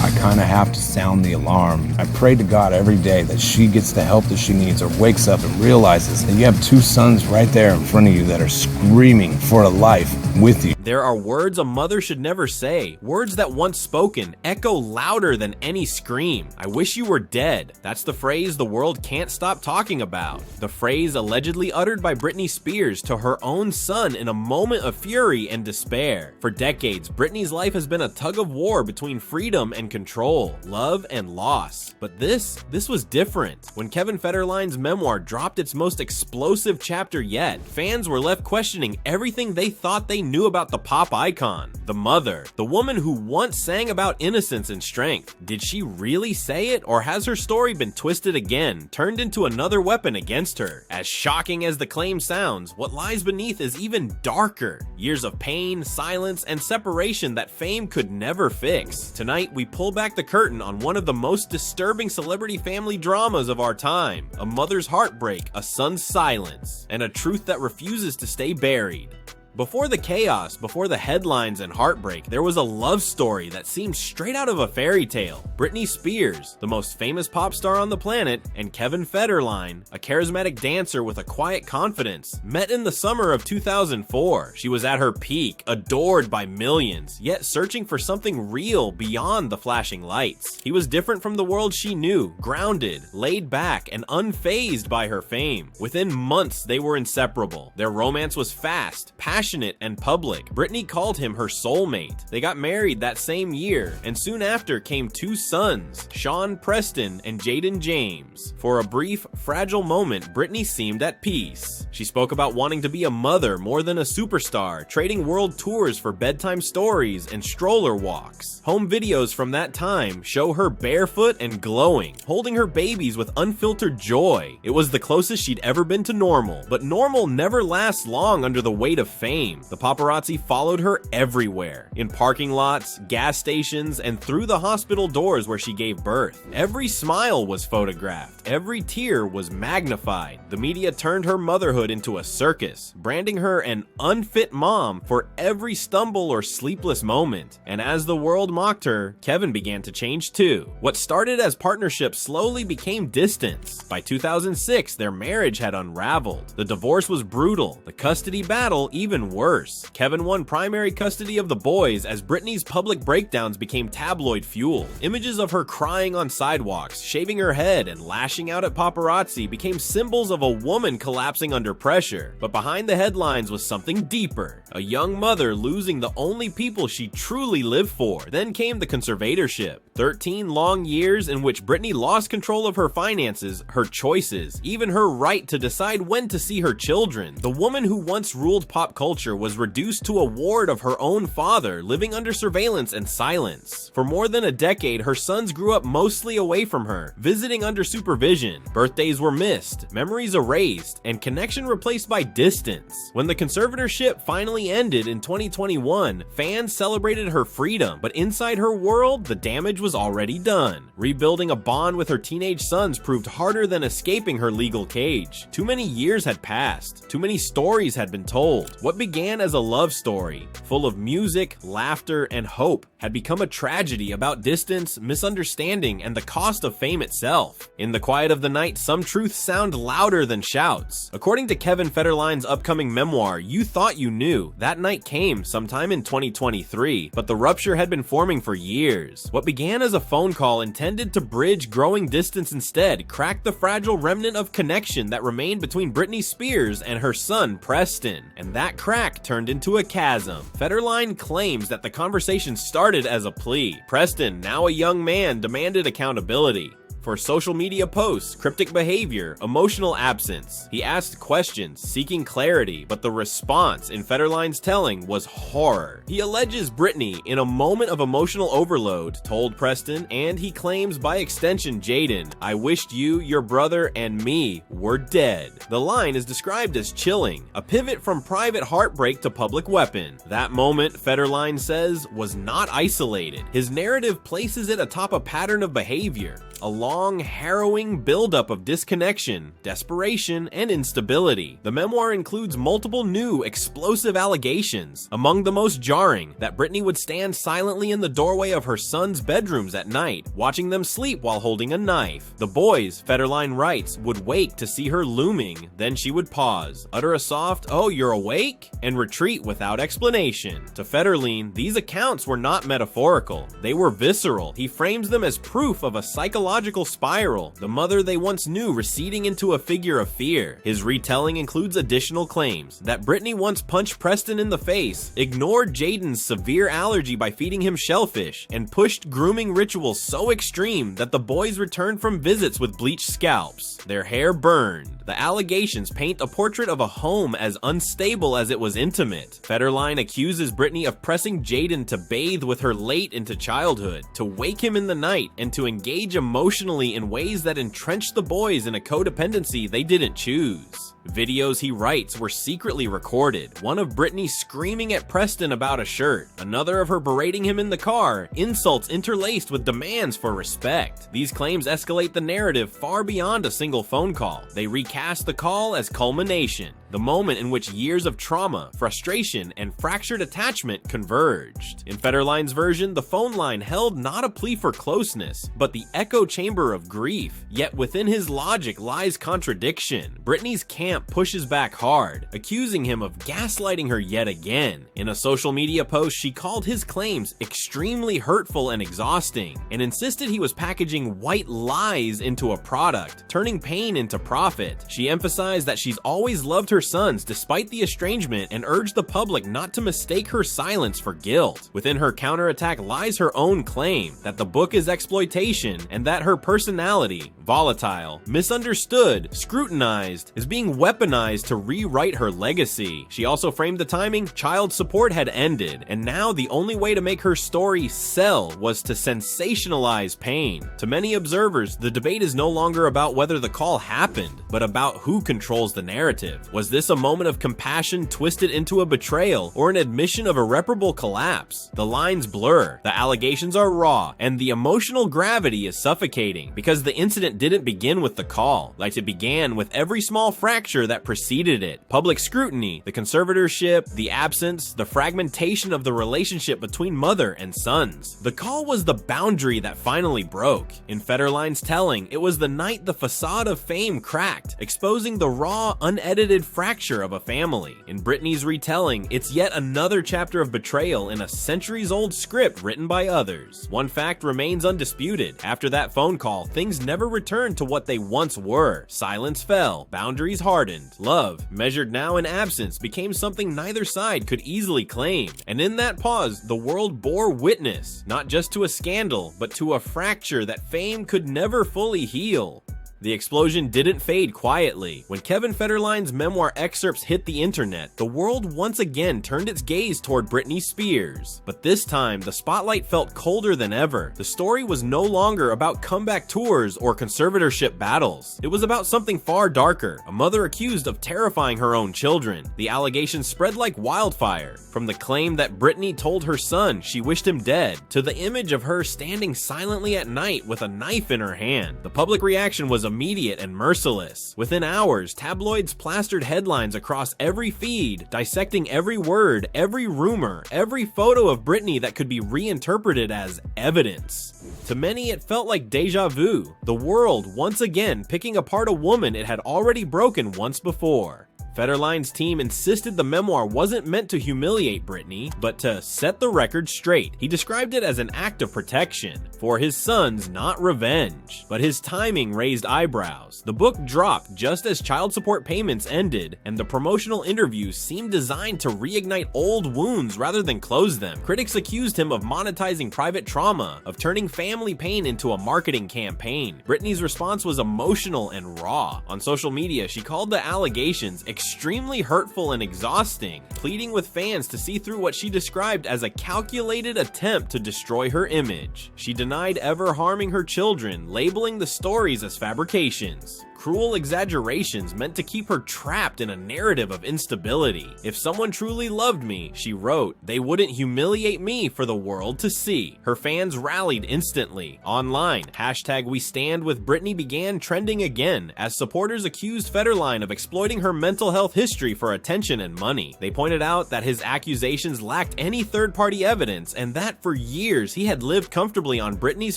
I kind of have to sound the alarm. I pray to God every day that she gets the help that she needs or wakes up and realizes that you have two sons right there in front of you that are screaming for a life with you. There are words a mother should never say. Words that once spoken echo louder than any scream. I wish you were dead. That's the phrase the world can't stop talking about. The phrase allegedly uttered by Britney Spears to her own son in a moment of fury and despair. For decades, Britney's life has been a tug of war between freedom and control, love and loss. But this was different. When Kevin Federline's memoir dropped its most explosive chapter yet, fans were left questioning everything they thought they knew about the pop icon. The mother, the woman who once sang about innocence and strength. Did she really say it, or has her story been twisted again, turned into another weapon against her? As shocking as the claim sounds, what lies beneath is even darker. Years of pain, silence, and separation that fame could never fix. Tonight, we pull back the curtain on one of the most disturbing celebrity family dramas of our time. A mother's heartbreak, a son's silence, and a truth that refuses to stay buried. Before the chaos, before the headlines and heartbreak, there was a love story that seemed straight out of a fairy tale. Britney Spears, the most famous pop star on the planet, and Kevin Federline, a charismatic dancer with a quiet confidence, met in the summer of 2004. She was at her peak, adored by millions, yet searching for something real beyond the flashing lights. He was different from the world she knew, grounded, laid back, and unfazed by her fame. Within months, they were inseparable. Their romance was fast, passionate, and public. Britney called him her soulmate. They got married that same year, and soon after came two sons, Sean Preston and Jaden James. For a brief, fragile moment, Britney seemed at peace. She spoke about wanting to be a mother more than a superstar, trading world tours for bedtime stories and stroller walks. Home videos from that time show her barefoot and glowing, holding her babies with unfiltered joy. It was the closest she'd ever been to normal, but normal never lasts long under the weight of fame. The paparazzi followed her everywhere, in parking lots, gas stations, and through the hospital doors where she gave birth. Every smile was photographed, every tear was magnified. The media turned her motherhood into a circus, branding her an unfit mom for every stumble or sleepless moment. And as the world mocked her, Kevin began to change too. What started as partnership slowly became distance. By 2006, their marriage had unraveled. The divorce was brutal, the custody battle even worse. Kevin won primary custody of the boys as Britney's public breakdowns became tabloid fuel. Images of her crying on sidewalks, shaving her head, and lashing out at paparazzi became symbols of a woman collapsing under pressure. But behind the headlines was something deeper. A young mother losing the only people she truly lived for. Then came the conservatorship. 13 long years in which Britney lost control of her finances, her choices, even her right to decide when to see her children. The woman who once ruled pop culture was reduced to a ward of her own father, living under surveillance and silence. For more than a decade, her sons grew up mostly away from her, visiting under supervision. Birthdays were missed, memories erased, and connection replaced by distance. When the conservatorship finally ended in 2021, fans celebrated her freedom, but inside her world, the damage was already done. Rebuilding a bond with her teenage sons proved harder than escaping her legal cage. Too many years had passed. Too many stories had been told. What began as a love story, full of music, laughter, and hope, had become a tragedy about distance, misunderstanding, and the cost of fame itself. In the quiet of the night, some truths sound louder than shouts. According to Kevin Federline's upcoming memoir, You Thought You Knew, that night came sometime in 2023, but the rupture had been forming for years. What began as a phone call intended to bridge growing distance instead cracked the fragile remnant of connection that remained between Britney Spears and her son Preston, and that crack turned into a chasm. Federline claims that the conversation started as a plea. Preston, now a young man, demanded accountability for social media posts, cryptic behavior, emotional absence. He asked questions, seeking clarity, but the response, in Federline's telling, was horror. He alleges Britney, in a moment of emotional overload, told Preston, and he claims by extension Jaden, "I wished you, your brother, and me were dead." The line is described as chilling, a pivot from private heartbreak to public weapon. That moment, Federline says, was not isolated. His narrative places it atop a pattern of behavior. a long, harrowing buildup of disconnection, desperation, and instability. The memoir includes multiple new, explosive allegations. Among the most jarring, that Britney would stand silently in the doorway of her son's bedrooms at night, watching them sleep while holding a knife. The boys, Federline writes, would wake to see her looming, then she would pause, utter a soft, "Oh, you're awake?" and retreat without explanation. To Federline, these accounts were not metaphorical. They were visceral. He frames them as proof of a psychological spiral, the mother they once knew receding into a figure of fear. His retelling includes additional claims that Britney once punched Preston in the face, ignored Jaden's severe allergy by feeding him shellfish, and pushed grooming rituals so extreme that the boys returned from visits with bleached scalps, their hair burned. The allegations paint a portrait of a home as unstable as it was intimate. Federline accuses Britney of pressing Jaden to bathe with her late into childhood, to wake him in the night, and to engage emotionally in ways that entrenched the boys in a codependency they didn't choose. Videos he writes were secretly recorded, one of Britney screaming at Preston about a shirt, another of her berating him in the car, insults interlaced with demands for respect. These claims escalate the narrative far beyond a single phone call. They recast the call as culmination, the moment in which years of trauma, frustration, and fractured attachment converged. In Federline's version, the phone line held not a plea for closeness, but the echo chamber of grief. Yet within his logic lies contradiction. Britney's camp pushes back hard, accusing him of gaslighting her yet again. In a social media post, she called his claims extremely hurtful and exhausting, and insisted he was packaging white lies into a product, turning pain into profit. She emphasized that she's always loved her sons despite the estrangement, and urged the public not to mistake her silence for guilt. Within her counterattack lies her own claim that the book is exploitation, and that her personality, volatile, misunderstood, scrutinized, is being weaponized to rewrite her legacy. She also framed the timing child support had ended, and now the only way to make her story sell was to sensationalize pain. To many observers, the debate is no longer about whether the call happened, but about who controls the narrative. Was this a moment of compassion twisted into a betrayal, or an admission of irreparable collapse? The lines blur, the allegations are raw, and the emotional gravity is suffocating, because the incident didn't begin with the call, like it began with every small fracture that preceded it. Public scrutiny, the conservatorship, the absence, the fragmentation of the relationship between mother and sons. The call was the boundary that finally broke. In Federline's telling, it was the night the facade of fame cracked, exposing the raw, unedited fracture of a family. In Britney's retelling, it's yet another chapter of betrayal in a centuries-old script written by others. One fact remains undisputed. After that phone call, things never returned to what they once were. Silence fell, boundaries hardened. Love, measured now in absence, became something neither side could easily claim. And in that pause, the world bore witness, not just to a scandal, but to a fracture that fame could never fully heal. The explosion didn't fade quietly. When Kevin Federline's memoir excerpts hit the internet, the world once again turned its gaze toward Britney Spears. But this time, the spotlight felt colder than ever. The story was no longer about comeback tours or conservatorship battles. It was about something far darker, a mother accused of terrifying her own children. The allegations spread like wildfire, from the claim that Britney told her son she wished him dead, to the image of her standing silently at night with a knife in her hand. The public reaction was immediate and merciless. Within hours, tabloids plastered headlines across every feed, dissecting every word, every rumor, every photo of Britney that could be reinterpreted as evidence. To many, it felt like deja vu, the world once again picking apart a woman it had already broken once before. Federline's team insisted the memoir wasn't meant to humiliate Britney, but to set the record straight. He described it as an act of protection, for his sons, not revenge. But his timing raised eyebrows. The book dropped just as child support payments ended, and the promotional interviews seemed designed to reignite old wounds rather than close them. Critics accused him of monetizing private trauma, of turning family pain into a marketing campaign. Britney's response was emotional and raw. On social media, she called the allegations extremely hurtful and exhausting, pleading with fans to see through what she described as a calculated attempt to destroy her image. She denied ever harming her children, labeling the stories as fabrications. Cruel exaggerations meant to keep her trapped in a narrative of instability. If someone truly loved me, she wrote, they wouldn't humiliate me for the world to see. Her fans rallied instantly. Online, #WeStandWithBritney began trending again as supporters accused Federline of exploiting her mental health history for attention and money. They pointed out that his accusations lacked any third-party evidence and that for years he had lived comfortably on Britney's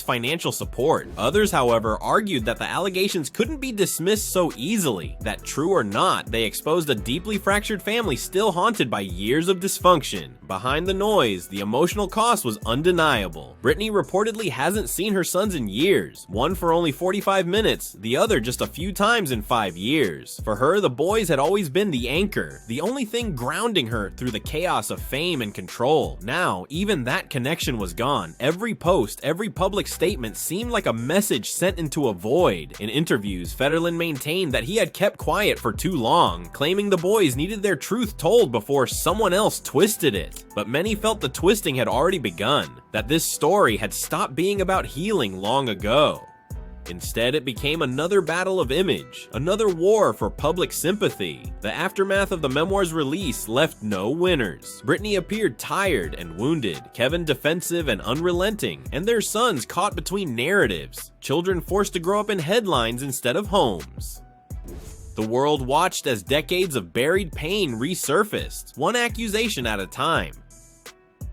financial support. Others, however, argued that the allegations couldn't be dismissed so easily, that true or not, they exposed a deeply fractured family still haunted by years of dysfunction. Behind the noise, the emotional cost was undeniable. Britney reportedly hasn't seen her sons in years, one for only 45 minutes, the other just a few times in 5 years. For her, the boys had always been the anchor, the only thing grounding her through the chaos of fame and control. Now, even that connection was gone. Every post, every public statement seemed like a message sent into a void. In interviews, Federline maintained that he had kept quiet for too long, claiming the boys needed their truth told before someone else twisted it. But many felt the twisting had already begun, that this story had stopped being about healing long ago. Instead, it became another battle of image, another war for public sympathy. The aftermath of the memoir's release left no winners. Britney appeared tired and wounded, Kevin defensive and unrelenting, and their sons caught between narratives, children forced to grow up in headlines instead of homes. The world watched as decades of buried pain resurfaced, one accusation at a time.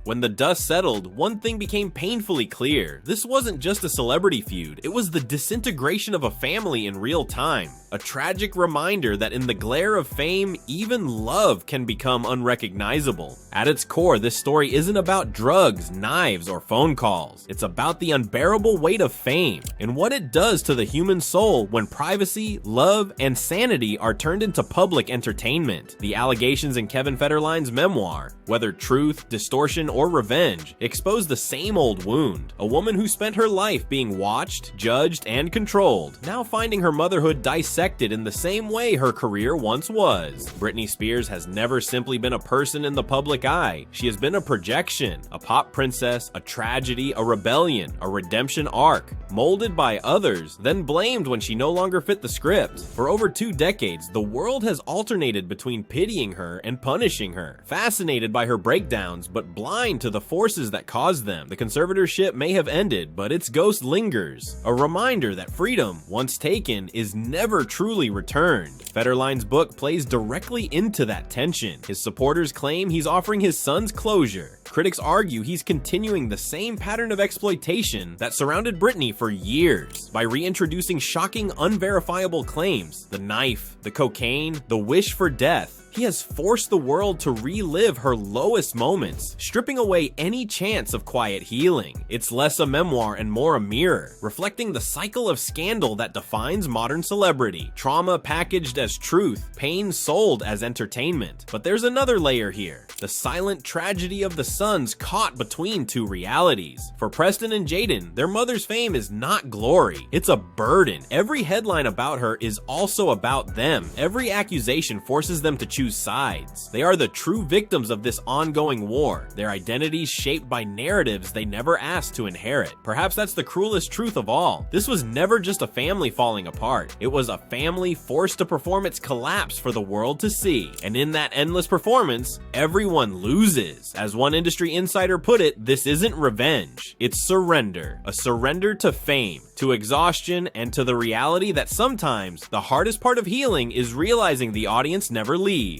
When the dust settled, one thing became painfully clear. This wasn't just a celebrity feud, it was the disintegration of a family in real time. A tragic reminder that in the glare of fame, even love can become unrecognizable. At its core, this story isn't about drugs, knives, or phone calls. It's about the unbearable weight of fame and what it does to the human soul when privacy, love, and sanity are turned into public entertainment. The allegations in Kevin Federline's memoir, whether truth, distortion, or revenge, expose the same old wound. A woman who spent her life being watched, judged, and controlled, now finding her motherhood dissected in the same way her career once was. Britney Spears has never simply been a person in the public eye. She has been a projection, a pop princess, a tragedy, a rebellion, a redemption arc, molded by others, then blamed when she no longer fit the script. For over 2 decades, the world has alternated between pitying her and punishing her, fascinated by her breakdowns, but blind to the forces that caused them. The conservatorship may have ended, but its ghost lingers, a reminder that freedom, once taken, is never truly returned. Federline's book plays directly into that tension. His supporters claim he's offering his sons closure. Critics argue he's continuing the same pattern of exploitation that surrounded Britney for years by reintroducing shocking, unverifiable claims. The knife, the cocaine, the wish for death. He has forced the world to relive her lowest moments, stripping away any chance of quiet healing. It's less a memoir and more a mirror, reflecting the cycle of scandal that defines modern celebrity. Trauma packaged as truth, pain sold as entertainment. But there's another layer here, the silent tragedy of the sons caught between two realities. For Preston and Jaden, their mother's fame is not glory, it's a burden. Every headline about her is also about them. Every accusation forces them to choose sides. They are the true victims of this ongoing war, their identities shaped by narratives they never asked to inherit. Perhaps that's the cruelest truth of all. This was never just a family falling apart. It was a family forced to perform its collapse for the world to see. And in that endless performance, everyone loses. As one industry insider put it, this isn't revenge, it's surrender. A surrender to fame, to exhaustion, and to the reality that sometimes the hardest part of healing is realizing the audience never leaves.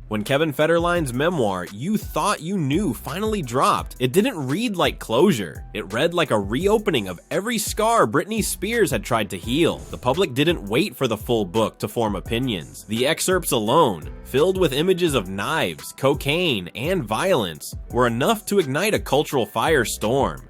When Kevin Federline's memoir, You Thought You Knew, finally dropped, it didn't read like closure. It read like a reopening of every scar Britney Spears had tried to heal. The public didn't wait for the full book to form opinions. The excerpts alone, filled with images of knives, cocaine, and violence, were enough to ignite a cultural firestorm.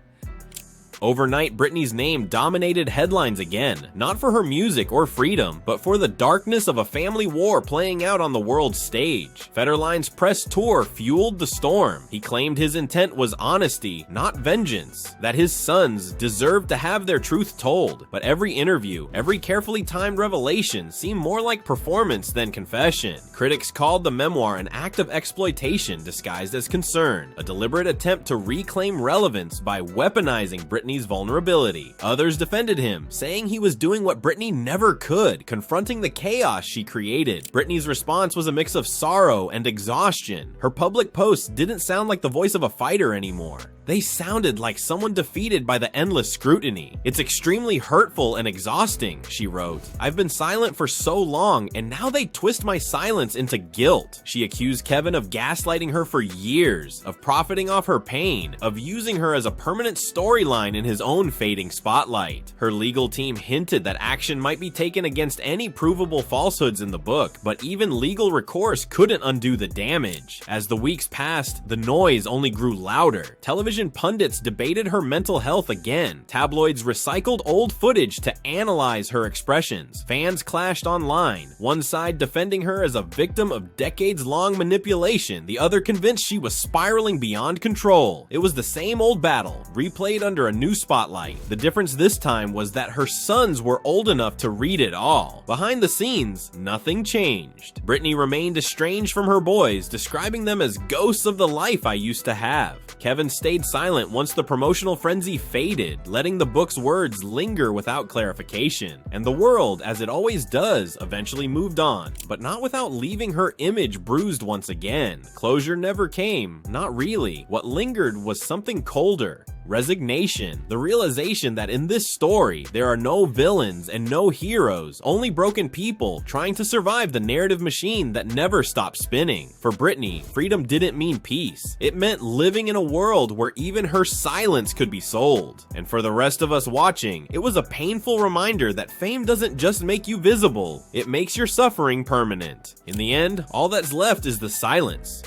Overnight, Britney's name dominated headlines again, not for her music or freedom, but for the darkness of a family war playing out on the world stage. Federline's press tour fueled the storm. He claimed his intent was honesty, not vengeance, that his sons deserved to have their truth told. But every interview, every carefully timed revelation seemed more like performance than confession. Critics called the memoir an act of exploitation disguised as concern, a deliberate attempt to reclaim relevance by weaponizing Britney's vulnerability. Others defended him, saying he was doing what Britney never could, confronting the chaos she created. Britney's response was a mix of sorrow and exhaustion. Her public posts didn't sound like the voice of a fighter anymore. They sounded like someone defeated by the endless scrutiny. "It's extremely hurtful and exhausting," she wrote. "I've been silent for so long, and now they twist my silence into guilt." She accused Kevin of gaslighting her for years, of profiting off her pain, of using her as a permanent storyline in his own fading spotlight. Her legal team hinted that action might be taken against any provable falsehoods in the book, but even legal recourse couldn't undo the damage. As the weeks passed, the noise only grew louder. Television pundits debated her mental health again. Tabloids recycled old footage to analyze her expressions. Fans clashed online, one side defending her as a victim of decades-long manipulation, the other convinced she was spiraling beyond control. It was the same old battle, replayed under a new spotlight. The difference this time was that her sons were old enough to read it all. Behind the scenes, nothing changed. Britney remained estranged from her boys, describing them as ghosts of the life I used to have. Kevin stayed silent once the promotional frenzy faded, letting the book's words linger without clarification. And the world, as it always does, eventually moved on, but not without leaving her image bruised once again. Closure never came, not really. What lingered was something colder. Resignation. The realization that in this story, there are no villains and no heroes, only broken people trying to survive the narrative machine that never stops spinning. For Britney, freedom didn't mean peace. It meant living in a world where even her silence could be sold. And for the rest of us watching, it was a painful reminder that fame doesn't just make you visible, it makes your suffering permanent. In the end, all that's left is the silence.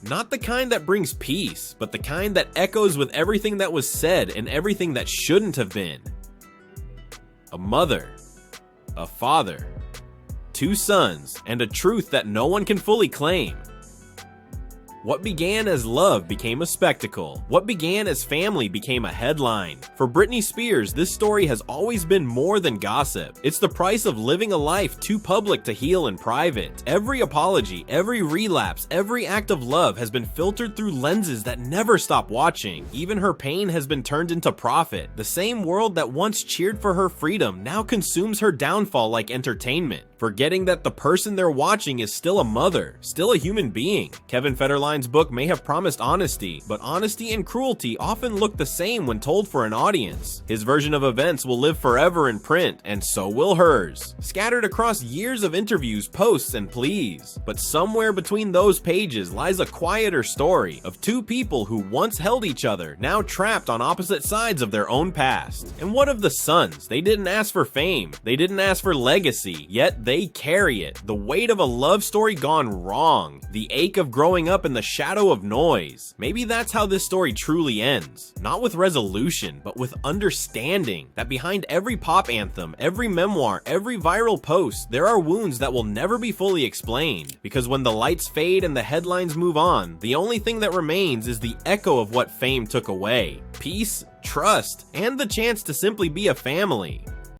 Not the kind that brings peace, but the kind that echoes with everything that was said and everything that shouldn't have been. A mother, a father, 2 sons, and a truth that no one can fully claim. What began as love became a spectacle. What began as family became a headline. For Britney Spears, this story has always been more than gossip. It's the price of living a life too public to heal in private. Every apology, every relapse, every act of love has been filtered through lenses that never stop watching. Even her pain has been turned into profit. The same world that once cheered for her freedom now consumes her downfall like entertainment, forgetting that the person they're watching is still a mother, still a human being. Kevin Federline's book may have promised honesty, but honesty and cruelty often look the same when told for an audience. His version of events will live forever in print, and so will hers, scattered across years of interviews, posts, and pleas. But somewhere between those pages lies a quieter story of 2 people who once held each other, now trapped on opposite sides of their own past. And what of the sons? They didn't ask for fame, they didn't ask for legacy, yet they carry it. The weight of a love story gone wrong, the ache of growing up in the shadow of noise. Maybe that's how this story truly ends. Not with resolution, but with understanding that behind every pop anthem, every memoir, every viral post, there are wounds that will never be fully explained. Because when the lights fade and the headlines move on, the only thing that remains is the echo of what fame took away. Peace, trust, and the chance to simply be a family.